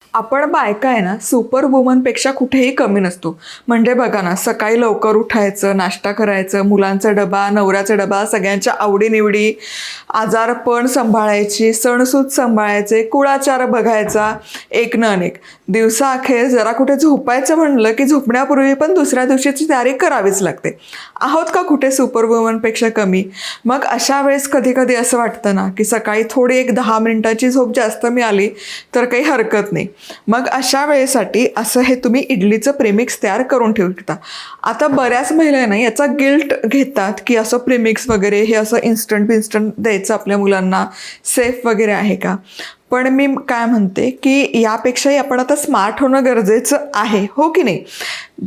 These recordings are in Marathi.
आपण बायका आहे ना सुपर वुमनपेक्षा कुठेही कमी नसतो. म्हणजे बघा ना, सकाळी लवकर उठायचं, नाश्ता करायचं, मुलांचा डबा, नवऱ्याचा डबा, सगळ्यांच्या आवडीनिवडी, आजारपण सांभाळायची, सणसूद सांभाळायचे, कुळाचार बघायचा, एक न अनेक. दिवसाअखेर जरा कुठे झोपायचं म्हणलं की झोपण्यापूर्वी पण दुसऱ्या दिवशीची तयारी करावीच लागते. आहोत का कुठे सुपर वुमनपेक्षा कमी? मग अशा वेळेस कधी कधी असं वाटतं ना की सकाळी थोडी एक 10 मिनिटाची झोप जास्त मिळाली तर काही हरकत नाही. मग अशा वेळेसाठी असं हे तुम्ही इडलीचं प्रेमिक्स तयार करून ठेवू शकता. आता बऱ्याच महिलांना याचा गिल्ट घेतात की असं प्रेमिक्स वगैरे हे असं इन्स्टंट द्यायचं आपल्या मुलांना, सेफ वगैरे आहे का? पण मी काय म्हणते की यापेक्षाही आपण आता स्मार्ट होणं गरजेचं आहे, हो की नाही?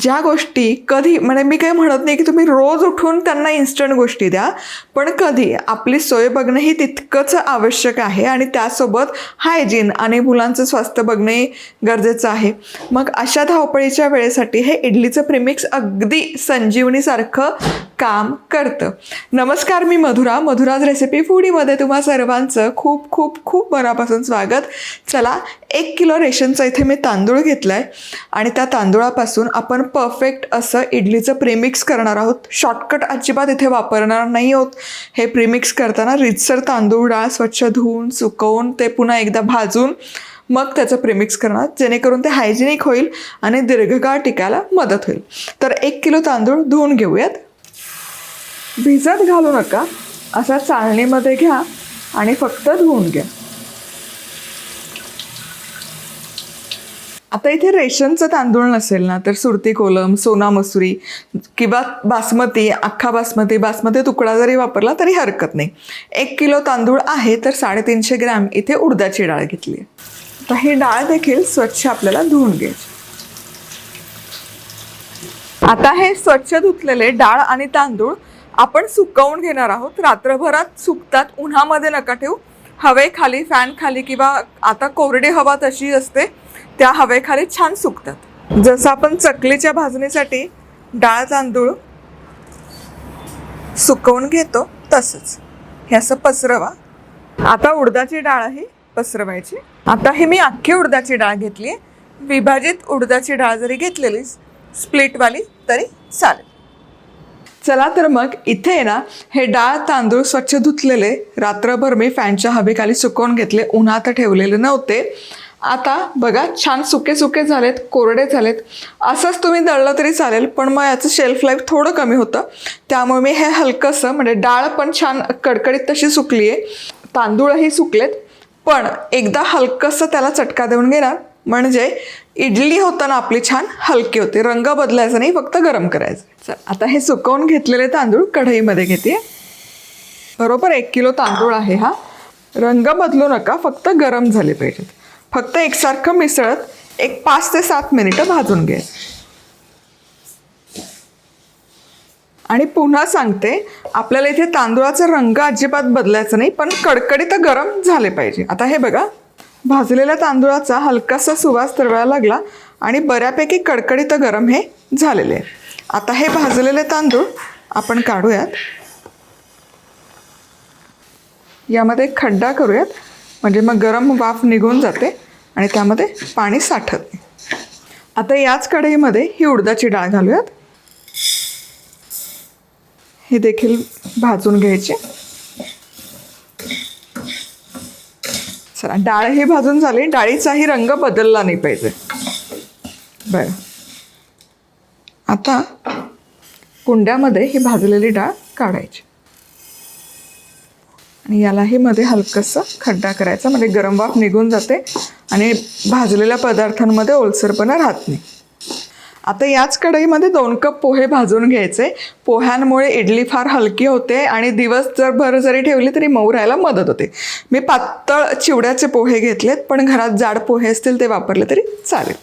ज्या गोष्टी कधी म्हणजे मी काही म्हणत नाही की तुम्ही रोज उठून त्यांना इन्स्टंट गोष्टी द्या, पण कधी आपली सोय बघणं ही तितकंच आवश्यक आहे आणि त्यासोबत हायजीन आणि मुलांचं स्वास्थ्य बघणे गरजेचं आहे. मग अशा धावपळीच्या वेळेसाठी हे इडलीचं प्रेमिक्स अगदी संजीवनीसारखं काम करतं. नमस्कार, मी मधुराज रेसिपी फूडीमध्ये तुम्हा सर्वांचं खूप खूप खूप मनापासून स्वागत. चला, 1 किलो रेशनचा इथे मी तांदूळ घेतला आहे आणि त्या तांदूळापासून आपण परफेक्ट असं इडलीचं प्रेमिक्स करणार आहोत. शॉर्टकट अजिबात इथे वापरणार नाही आहोत. हे प्रेमिक्स करताना रीतसर तांदूळ डाळ स्वच्छ धुवून सुकवून ते पुन्हा एकदा भाजून मग त्याचं प्रेमिक्स करणार, जेणेकरून ते हायजेनिक होईल आणि दीर्घकाळ टिकायला मदत होईल. तर 1 किलो तांदूळ धुवून घेऊयात. भिजत घालू नका, असा चाळणीमध्ये घ्या आणि फक्त धुवून घ्या. आता इथे रेशनचं तांदूळ नसेल ना तर सुरती कोलम, सोना मसुरी किंवा बासमती, अख्खा बासमती तुकडा जरी वापरला तरी हरकत नाही. 1 किलो तांदूळ आहे तर 350 ग्रॅम इथे उडदाची डाळ घेतली आहे. आता ही डाळ देखील स्वच्छ आपल्याला धुवून घ्यायची. आता हे स्वच्छ धुतलेले डाळ आणि तांदूळ आपण सुकवून घेणार आहोत. रात्रभरात सुकतात, उन्हामध्ये नका ठेवू. हवेखाली, फॅन खाली किंवा आता कोरडी हवा तशी असते त्या हवेखाली छान सुकतात. जसं आपण चकलीच्या भाजणीसाठी डाळ तांदूळ सुकवून घेतो तसंच हे असं पसरवा. आता उडदाची डाळ ही पसरवायची. आता ही मी अख्खी उडदाची डाळ घेतली आहे. विभाजित उडदाची डाळ जरी घेतलेली स्प्लिटवाली तरी चालेल. चला तर मग इथे ना हे डाळ तांदूळ स्वच्छ धुतलेले रात्रभर मी फॅनच्या हवेखाली सुकवून घेतले, उन्हात ठेवलेले नव्हते. आता बघा छान सुके सुके झालेत, कोरडे झालेत. असंच तुम्ही दळलं तरी चालेल, पण मग याचं शेल्फ लाईफ थोडं कमी होतं. त्यामुळे मी हे हलकंसं म्हणजे डाळ पण छान कडकडीत तशी सुकली आहे, तांदूळही सुकलेत, पण एकदा हलकंसं त्याला चटका देऊन घेणार म्हणजे इडली होताना आपली छान हलकी होते. रंग बदलायचा नाही, फक्त गरम करायचं. चल, आता हे सुकवून घेतलेले तांदूळ कढईमध्ये घेते. बरोबर 1 किलो तांदूळ आहे हा. रंग बदलू नका, फक्त गरम झाले पाहिजेत. फक्त एकसारखं मिसळत एक 5 ते 7 मिनिटं भाजून घ्यायचं. आणि पुन्हा सांगते, आपल्याला इथे तांदूळाचा रंग अजिबात बदलायचा नाही, पण कडकडीत गरम झाले पाहिजे. आता हे बघा, भाजलेल्या तांदूळाचा हलकासा सुवास तरवायला लागला आणि बऱ्यापैकी कडकडीत गरम हे झालेले आहे. आता हे भाजलेले तांदूळ आपण काढूयात. यामध्ये खड्डा करूयात म्हणजे मग गरम वाफ निघून जाते आणि त्यामध्ये पाणी साठत नाही. आता याच कढईमध्ये ही उडदाची डाळ घालूयात. हे देखील भाजून घ्यायचे. चला, डाळ ही भाजून झाली. डाळीचाही रंग बदलला नाही पाहिजे. बरं, आता कुंड्यामध्ये ही भाजलेली डाळ काढायची आणि यालाही मध्ये हलकंसं खड्डा करायचा म्हणजे गरम वाफ निघून जाते आणि भाजलेल्या पदार्थांमध्ये ओलसरपणा राहत नाही. आता याच कढईमध्ये 2 कप पोहे भाजून घ्यायचे. पोह्यांमुळे इडली फार हलकी होते आणि दिवसभर जरी ठेवली तरी मऊ राहायला मदत होते. मी पातळ चिवड्याचे पोहे घेतलेत, पण घरात जाड पोहे असतील ते वापरले तरी चालेल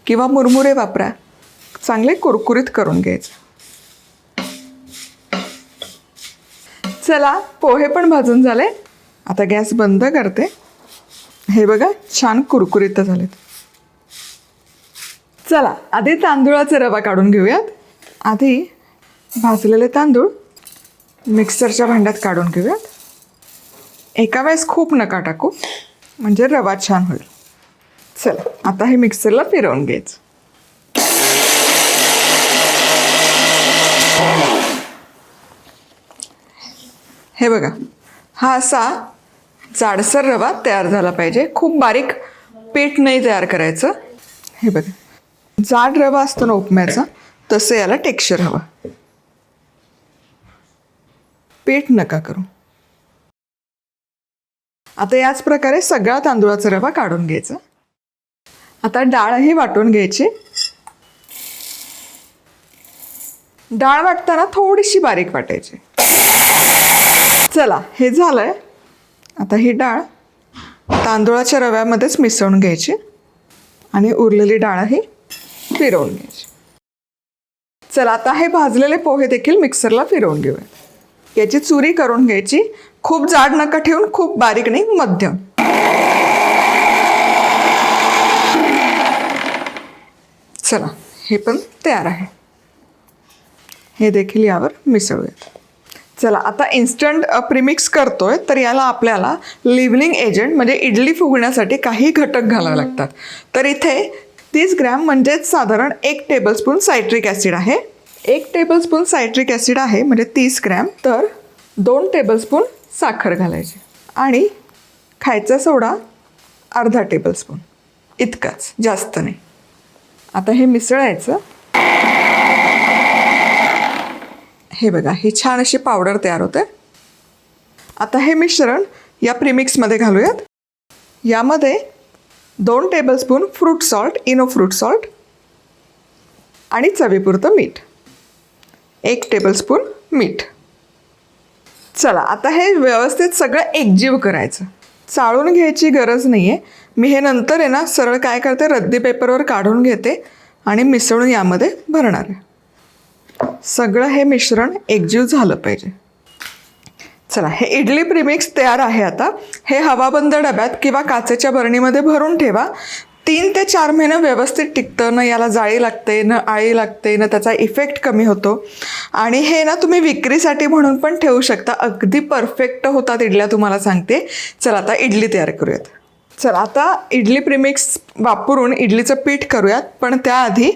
किंवा मुरमुरे वापरा. चांगले कुरकुरीत करून घ्यायचे. चला, पोहे पण भाजून झाले. आता गॅस बंद करते. हे बघा छान कुरकुरीत झालेत. चला, आधी तांदूळाचा रवा काढून घेऊयात. आधी भाजलेले तांदूळ मिक्सरच्या भांड्यात काढून घेऊयात. एका वेळेस खूप नका टाकू म्हणजे रवा छान होईल. चला आता हे मिक्सरला फिरवून घ्यायचं. हे बघा, हा असा जाडसर रवा तयार झाला पाहिजे. खूप बारीक पीठ नाही तयार करायचं. हे बघा, जाड रवा असतो ना उपम्याचा, तसं याला टेक्स्चर हवं. पीठ नका करू. आता याच प्रकारे सगळा तांदूळाचा रवा काढून घ्यायचा. आता डाळही वाटून घ्यायची. डाळ वाटताना थोडीशी बारीक वाटायची. चला हे झालंय. आता ही डाळ तांदूळाच्या रव्यामध्येच मिसळून घ्यायची आणि उरलेली डाळही फिरवून घ्यायची. चला आता हे भाजलेले पोहे देखील मिक्सरला फिरवून घेऊया. याची चुरी करून घ्यायची. खूप जाड नका ठेवून, खूप बारीक नाही, मध्यम. चला हे पण तयार आहे. हे देखील यावर मिसळूयात. चला आता इन्स्टंट प्रीमिक्स करतोय, तर याला आपल्याला लिव्हनिंग एजंट म्हणजे इडली फुगण्यासाठी काही घटक घालावे लागतात. तर इथे 30 ग्रॅम म्हणजेच साधारण 1 टेबलस्पून सायट्रिक ॲसिड आहे. 1 टेबलस्पून सायट्रिक ॲसिड आहे म्हणजे 30 ग्रॅम. तर 2 टेबलस्पून साखर घालायची आणि खायचा सोडा अर्धा टेबलस्पून इतकाच, जास्त नाही. आता हे मिसळायचं. हे बघा, ही छान अशी पावडर तयार होते. आता हे मिश्रण या प्रीमिक्समध्ये घालूयात. यामध्ये 2 tablespoon fruit salt, Eno fruit salt आणि चवीपुरतं मीठ, 1 टेबलस्पून मीठ. चला आता हे व्यवस्थित सगळं एकजीव करायचं. चाळून घ्यायची गरज नाही आहे. मी हे नंतर आहे ना सरळ काय करते, रद्दी पेपरवर काढून घेते आणि मिसळून यामध्ये भरणार आहे. सगळं हे मिश्रण एकजीव झालं पाहिजे. चला हे इडली प्रीमिक्स तयार आहे. आता हे हवाबंद डब्यात किंवा काचेच्या बरणीमध्ये भरून ठेवा. 3 ते 4 महिने व्यवस्थित टिकतं. न याला जाळी लागते, न आळी लागते, न त्याचा इफेक्ट कमी होतो. आणि हे ना तुम्ही विक्रीसाठी म्हणून पण ठेवू शकता. अगदी परफेक्ट होतात इडल्या, तुम्हाला सांगते. चला आता इडली तयार करूयात. चला आता इडली प्रीमिक्स वापरून इडलीचं पीठ करूयात. पण त्याआधी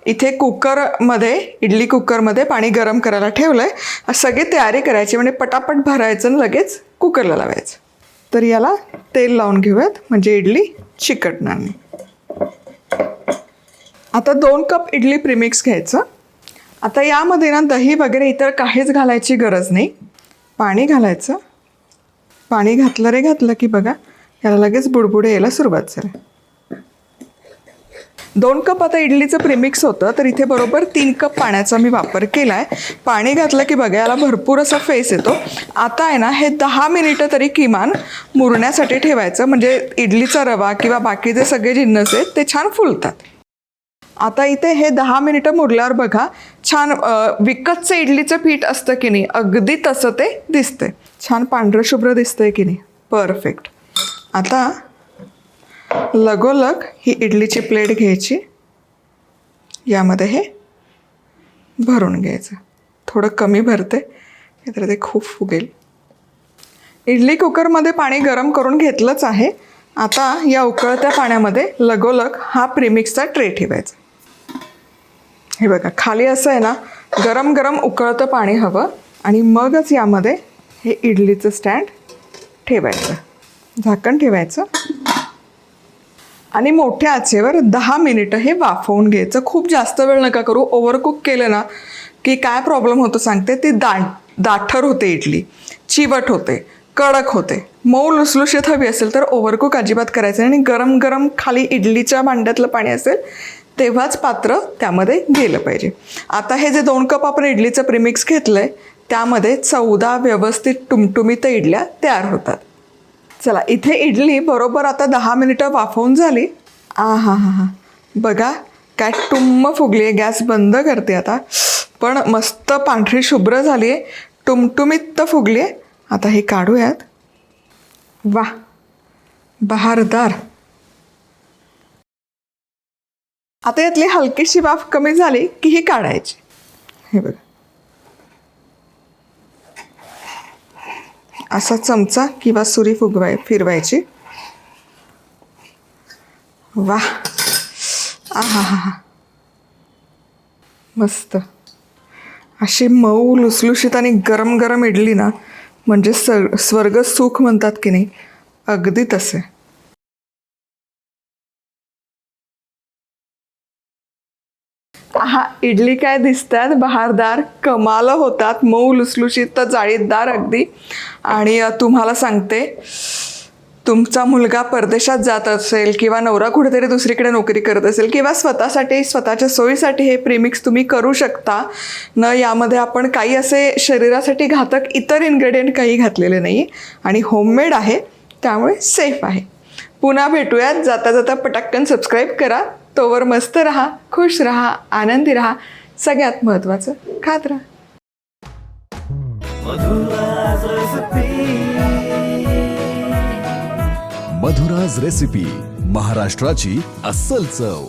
इथे कुकरमध्ये, इडली कुकरमध्ये पाणी गरम करायला ठेवलं आहे. सगळी तयारी करायची म्हणजे पटापट भरायचं आणि लगेच कुकरला लावायचं. तर याला तेल लावून घेऊयात म्हणजे इडली चिकटणार नाही. आता 2 कप इडली प्रीमिक्स घ्यायचं. आता यामध्ये ना दही वगैरे इतर काहीच घालायची गरज नाही. पाणी घालायचं. पाणी घातलं की बघा याला लगेच बुडबुडे यायला सुरुवात झाली. 2 कप आता इडलीचं प्रीमिक्स होतं, तर इथे बरोबर 3 कप पाण्याचा मी वापर केला आहे. पाणी घातलं की बघा याला भरपूर असा फेस येतो. आता आहे ना हे 10 मिनिटं तरी किमान मुरण्यासाठी ठेवायचं म्हणजे इडलीचा रवा किंवा बाकीचे सगळे जिन्नस आहेत ते छान फुलतात. आता इथे हे 10 मिनिटं मुरल्यावर बघा छान विकतचं इडलीचं पीठ असतं की नाही, अगदी तसं ते दिसतंय. छान पांढरं शुभ्र दिसतंय की नाही, परफेक्ट. आता लगोलग ही इडलीची प्लेट घ्यायची. यामध्ये हे भरून घ्यायचं. थोडं कमी भरते तर ते खूप फुगेल. इडली कुकरमध्ये पाणी गरम करून घेतलंच आहे. आता या उकळत्या पाण्यामध्ये लगोलग हा प्रीमिक्सचा ट्रे ठेवायचा. हे बघा खाली असं आहे ना गरम गरम उकळतं पाणी हवं आणि मगच यामध्ये हे इडलीचं स्टँड ठेवायचं. झाकण ठेवायचं आणि मोठ्या आचेवर 10 मिनिटं हे वाफवून घ्यायचं. खूप जास्त वेळ नका करू. ओव्हरकुक केलं ना की काय प्रॉब्लेम होतो सांगते, ती दाठर होते इडली, चिवट होते, कडक होते. मऊ लुसलुशीत हवी असेल तर ओव्हरकुक अजिबात करायचं आणि गरम गरम खाली इडलीच्या भांड्यातलं पाणी असेल तेव्हाच पात्र त्यामध्ये गेलं पाहिजे. आता हे जे 2 कप आपण इडलीचं प्रीमिक्स घेतलं आहे त्यामध्ये 14 व्यवस्थित टुमटुमीत इडल्या तयार होतात. चला इथे इडली बरोबर आता 10 मिनिटं वाफवून झाली. हा हा हा बघा काय टुम्म फुगली आहे. गॅस बंद करते आता. पण मस्त पांढरी शुभ्र झाली आहे, टुमटुमीत फुगली आहे. आता हे काढूयात. वा बहारदार. आता यातली हलकीशी वाफ कमी झाली की ही काढायची. हे बघा असा चमचा किंवा सुरी फिरवायची. वा, आहा हा हा, मस्त. अशी मऊ लुसलुशीत आणि गरम गरम इडली ना, म्हणजे स्वर्ग सुख म्हणतात की नाही, अगदी तसे. हा, इडली काय दिसतात बहारदार, कमाल होतात, मऊ लुसलुशीत तर जाळीदार अगदी. आणि तुम्हाला सांगते, तुमचा मुलगा परदेशात जात असेल किंवा नवरा कुठेतरी दुसरीकडे नोकरी करत असेल किंवा स्वतःसाठी स्वतःच्या सोयीसाठी हे प्रीमिक्स तुम्ही करू शकता. यामध्ये आपण काही असे शरीरासाठी घातक इतर इन्ग्रेडियंट काही घातलेले नाही आणि होममेड आहे, त्यामुळे सेफ आहे. पुन्हा भेटूयात. जाता जाता पटकन सबस्क्राईब करा. तोवर मस्त राहा, खुश राहा, आनंदी राहा, सगळ्यात महत्त्वाचं खात राहा. मधुराज रेसिपी, महाराष्ट्राची अस्सल चव.